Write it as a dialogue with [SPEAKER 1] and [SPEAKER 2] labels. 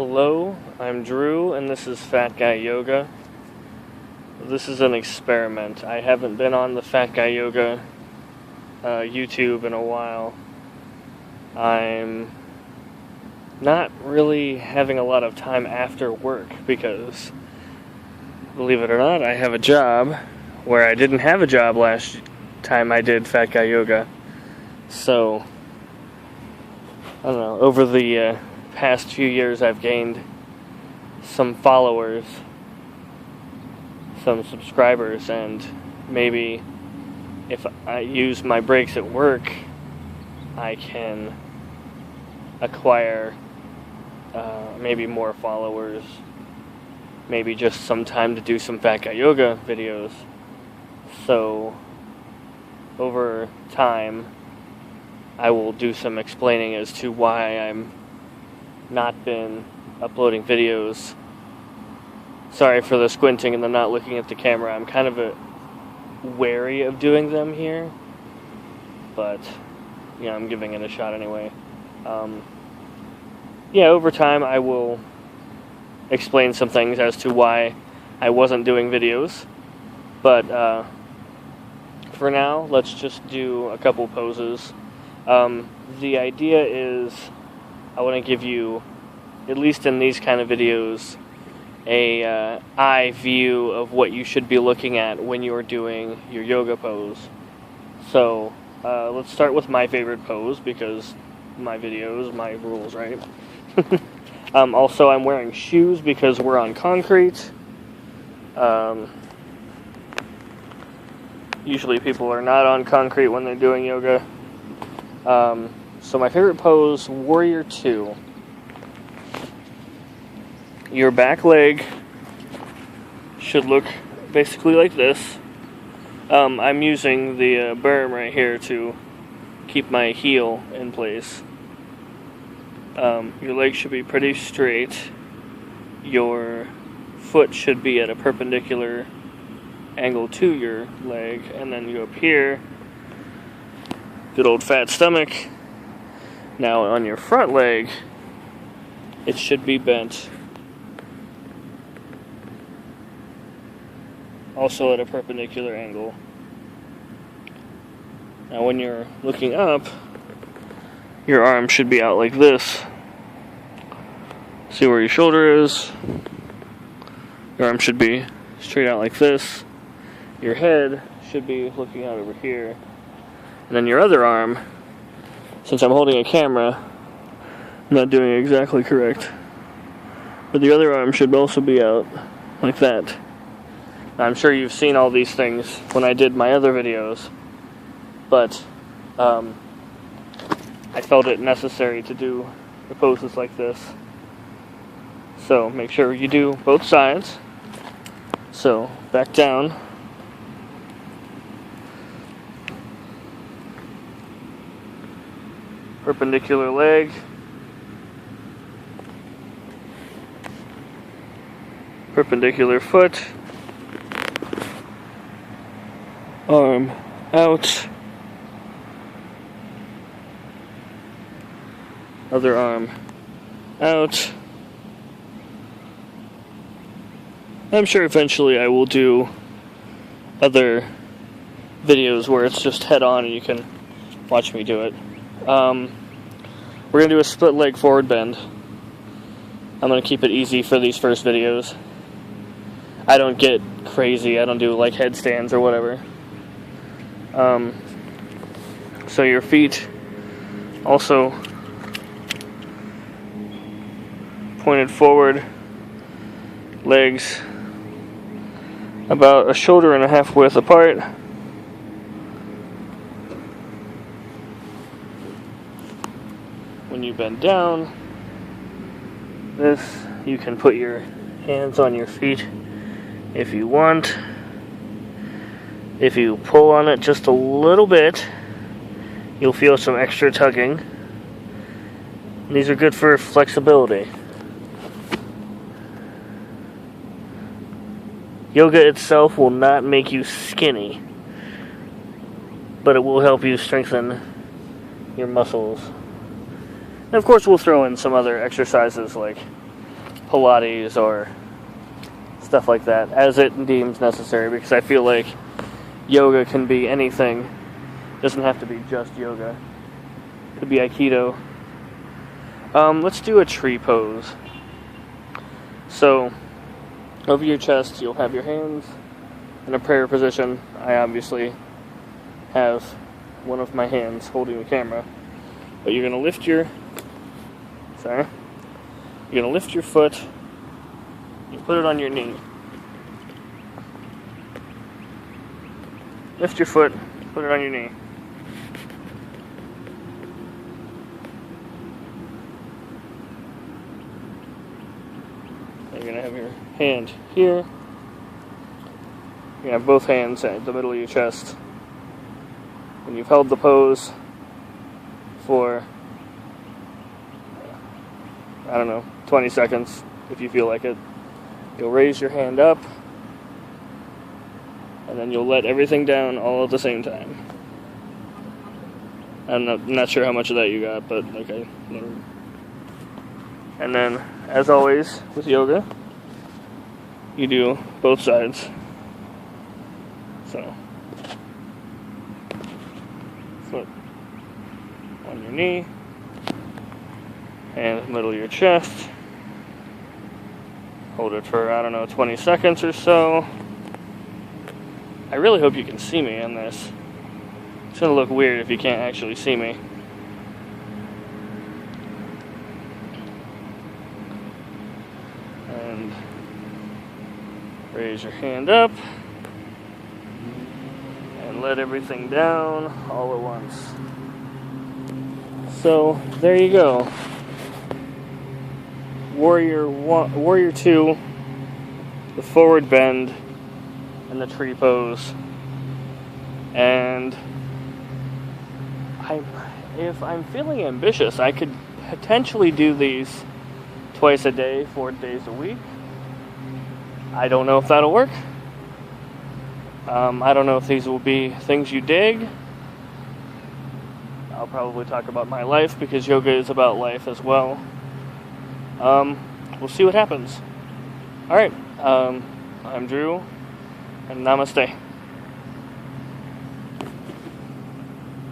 [SPEAKER 1] Hello, I'm Drew, and this is Fat Guy Yoga. This is an experiment. I haven't been on the Fat Guy Yoga YouTube in a while. I'm not really having a lot of time after work because, believe it or not, I have a job where I didn't have a job last time I did Fat Guy Yoga. So, I don't know, over the past few years I've gained some followers, some subscribers, and maybe if I use my breaks at work, I can acquire maybe more followers, maybe just some time to do some Fat Guy Yoga videos. So over time I will do some explaining as to why I'm not been uploading videos. Sorry for the squinting and the not looking at the camera. I'm kind of wary of doing them here, but yeah, I'm giving it a shot anyway. Over time I will explain some things as to why I wasn't doing videos, but for now, let's just do a couple poses. The idea is I want to give you, at least in these kind of videos, a eye view of what you should be looking at when you're doing your yoga pose. So let's start with my favorite pose, because my videos, my rules, right? Also, I'm wearing shoes because we're on concrete. Usually people are not on concrete when they're doing yoga. So my favorite pose, Warrior 2. Your back leg should look basically like this. I'm using the berm right here to keep my heel in place. Your leg should be pretty straight. Your foot should be at a perpendicular angle to your leg, and then you go up here. Good old fat stomach. Now on your front leg, it should be bent. Also at a perpendicular angle. Now when you're looking up, your arm should be out like this. See where your shoulder is? Your arm should be straight out like this. Your head should be looking out over here. And then your other arm, since I'm holding a camera, I'm not doing it exactly correct, but the other arm should also be out like that. Now, I'm sure you've seen all these things when I did my other videos, but I felt it necessary to do the poses like this. So make sure you do both sides. So back down. Perpendicular leg. Perpendicular foot. Arm out. Other arm out. I'm sure eventually I will do other videos where it's just head on and you can watch me do it. We're going to do a split leg forward bend. I'm going to keep it easy for these first videos. I don't get crazy. I don't do like headstands or whatever. So your feet also pointed forward, legs about a shoulder and a half width apart. When you bend down, you can put your hands on your feet if you want. If you pull on it just a little bit, you'll feel some extra tugging. These are good for flexibility. Yoga itself will not make you skinny, but it will help you strengthen your muscles. And of course we'll throw in some other exercises like Pilates or stuff like that, as it deems necessary, because I feel like yoga can be anything. It doesn't have to be just yoga. It could be Aikido. Let's do a tree pose. So, over your chest, you'll have your hands in a prayer position. I obviously have one of my hands holding the camera. But you're going to lift your... You're going to lift your foot. You put it on your knee. Lift your foot, put it on your knee. You're going to have your hand here. You're going to have both hands at the middle of your chest. When you've held the pose for, I don't know, 20 seconds, if you feel like it, you'll raise your hand up, and then you'll let everything down all at the same time. I'm not sure how much of that you got, but okay. And then, as always with yoga, you do both sides. So, foot on your knee, hand in the middle of your chest. Hold it for, I don't know, 20 seconds or so. I really hope you can see me in this. It's gonna look weird if you can't actually see me. And raise your hand up. And let everything down all at once. So, there you go. Warrior 2, the forward bend, and the tree pose. And if I'm feeling ambitious, I could potentially do these twice a day, 4 days a week. I don't know if that'll work. I don't know if these will be things you dig. I'll probably talk about my life, because yoga is about life as well. We'll see what happens. Alright, I'm Drew, and namaste.